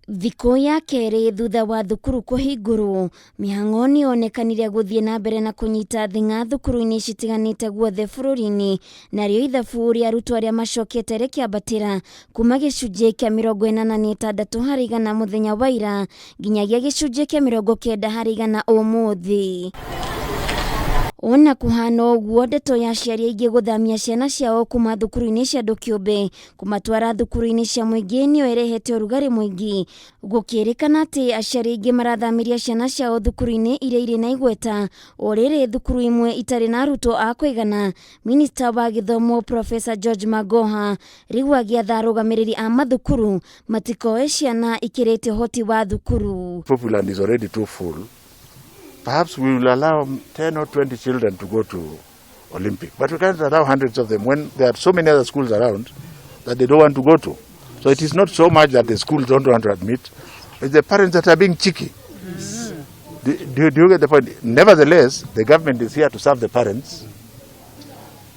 Thikũ ya kerĩ thutha wa thukuru kũhingũrwo, mihang'o nĩyonekanire gũthiĩ na mbere na kũnyita thing'a thukuru-ini citiganĩte guothe bũrũri-inĩ, narĩo ithabu rĩa arutwo arĩa macokete rĩkĩambatĩra kuma gĩcunjĩ kĩa 86 harĩ igana mũthenya wa ira nginyagia gĩcunjĩ kĩa 90 harĩ igana ũmũthĩ. Ona kuhana ũguo, ndeto ya aciari aingĩ gũthamia ciana ciao kuma thukuru-ini cia andũ kĩũmbe kumatwara thukuru-ini cia muingi nĩyo ĩrehete ũrugarĩ mũingĩ, gũkĩrĩkana atĩ aciari aingĩ marathamiria ciana ciao thukuru-ini iria irĩ na igweta, o rĩrĩ thukuru imwe itarĩ na arutwo a kuigana. Mminister wa Githomo Prof Magoha rĩu agĩatha arugamiriri a mathukuru matikoe ciana ikĩrĩte ũhoti wa thukuru. Popular is already too full. Perhaps we will allow 10 or 20 children to go to Olympic, but we can't allow hundreds of them when there are so many other schools around that they don't want to go to. So it is not so much that the schools don't want to admit, it's the parents that are being cheeky. Do you get the point? Nevertheless, the government is here to serve the parents,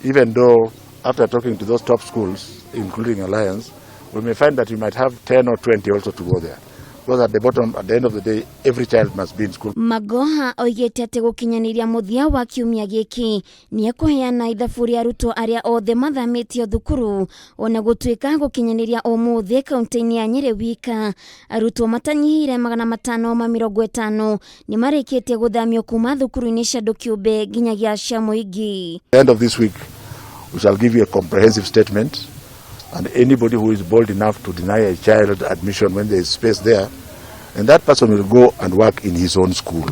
even though after talking to those top schools, including Alliance, we may find that we might have 10 or 20 also to go there. Because at the bottom, at the end of the day, every child must be in school. Magoha augite atĩ gũkinyaniria mũthia wa kiumia gĩkĩ nĩ ekũheana ithabu rĩa arutwo arĩa othe mathamĩtio thukuru, ona gũtuĩka gũkinyaniria ũmũthĩ kaunti-inĩ ya Nyeri wika arutwo matanyihĩire 550 nĩ marĩkĩtie gũthamio kuma thukuru-inĩ cia andũ kĩũmbe nginyagia cia muingi. At the end of this week, we shall give you a comprehensive statement. And anybody who is bold enough to deny a child admission when there is space there, and that person will go and work in his own school,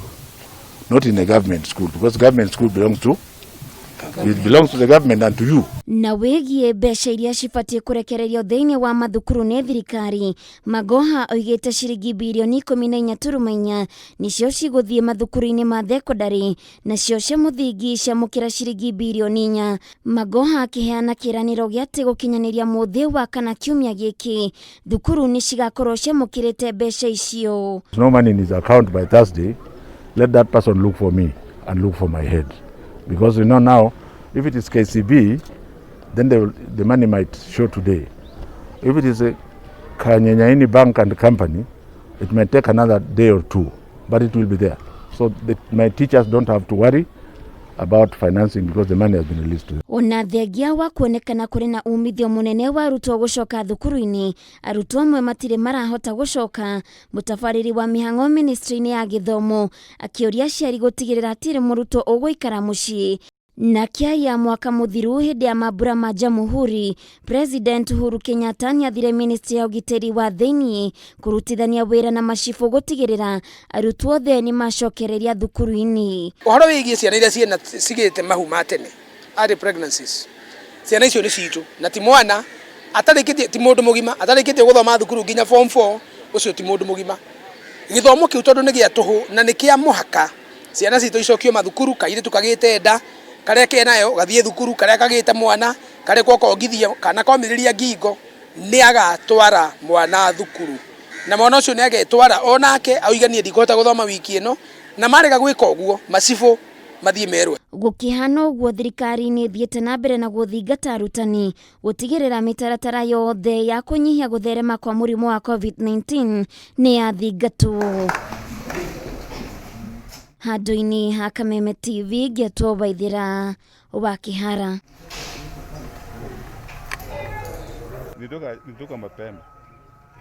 not in a government school, because government school belongs to the government and to you. Na wĩgiĩ mbeca iria cibatiĩ kũrekererio thĩinĩ wa mathukuru nĩ thirikari, Magoha oigĩte ciringi birioni 14.4 nĩcio cigũthiĩ mathukuru-inĩ ma thekondarĩ, nacio cia mũthingi ciamũkĩra ciringi birioni 4. Magoha akĩheana kĩĩranĩro gĩa atĩ gũkinyanĩria mũthĩ wa kana kiumia gĩkĩ thukuru nĩ cigakorwo ciamũkĩrĩte mbeca icio. No money in his account by Thursday. Let that person look for me and look for my head. Because you know now, if it is KCB, then the money might show today. If it is a kanya bank and company, it might take another day or two, but it will be there. So my teachers don't have to worry about financing because the money has been released to them. Ona thengia wa kuonekana kũrĩ na umithio mũnene wa arutwo gũcoka thukuru-inĩ, arutwo amwe matirĩ marahota gũcoka. Mũtabarĩri wa mihang'o Ministry-inĩ ya Githomo akĩũria aciari gũtigĩrĩra atirĩ mũrutwo ũgũikara mũciĩ. Na kia mwaka mũthiru hĩndĩ ya mambura ma Jamhuri, President Uhuru Kenyatta nĩathire Minister ya ugitiri wa thĩinĩ kũrutithania wĩra na macibũ gũtigĩrĩra arutwo othe nĩ macokereria thukuru-inĩ. Ũhoro wĩgiĩ ciana iria cigĩte mahu ma tene, early pregnancies, ciana icio nĩ citũ na ti mwana atarĩkĩtie, ti mũndũ mũgima atarĩkĩtie gũthoma thukuru nginya form 4, ũcio ti mũndũ mũgima. Gĩthomo kĩu tondũ nĩ gĩa tũhũ na nĩ kĩa mũhaka ciana citũ icokio mathukuru, kairĩtu kagĩte nda karĩa kenayo gathiĩ thukuru, karĩa kagĩte mwana karĩa kokongithio kana komĩrĩria ngingo nĩ agatwara mwana thukuru, na mwana ũcio nĩ agetwara onake auganie ndikũhota gũthoma wiki ĩno, na marega gwĩka ũguo macibũ mathiĩ merwe. Gũkĩhana ũguo, thirikari nĩ ĩthiĩte na mbere na gũthingata arutani gũtigĩrĩra mĩtaratara yothe ya kũnyihia gũtherema kwa mũrimũ wa COVID-19 nĩ yathingatwo. Handũ-inĩ ha Kameme TV, Githomo Prof wa Kihara. Nitoka mapema.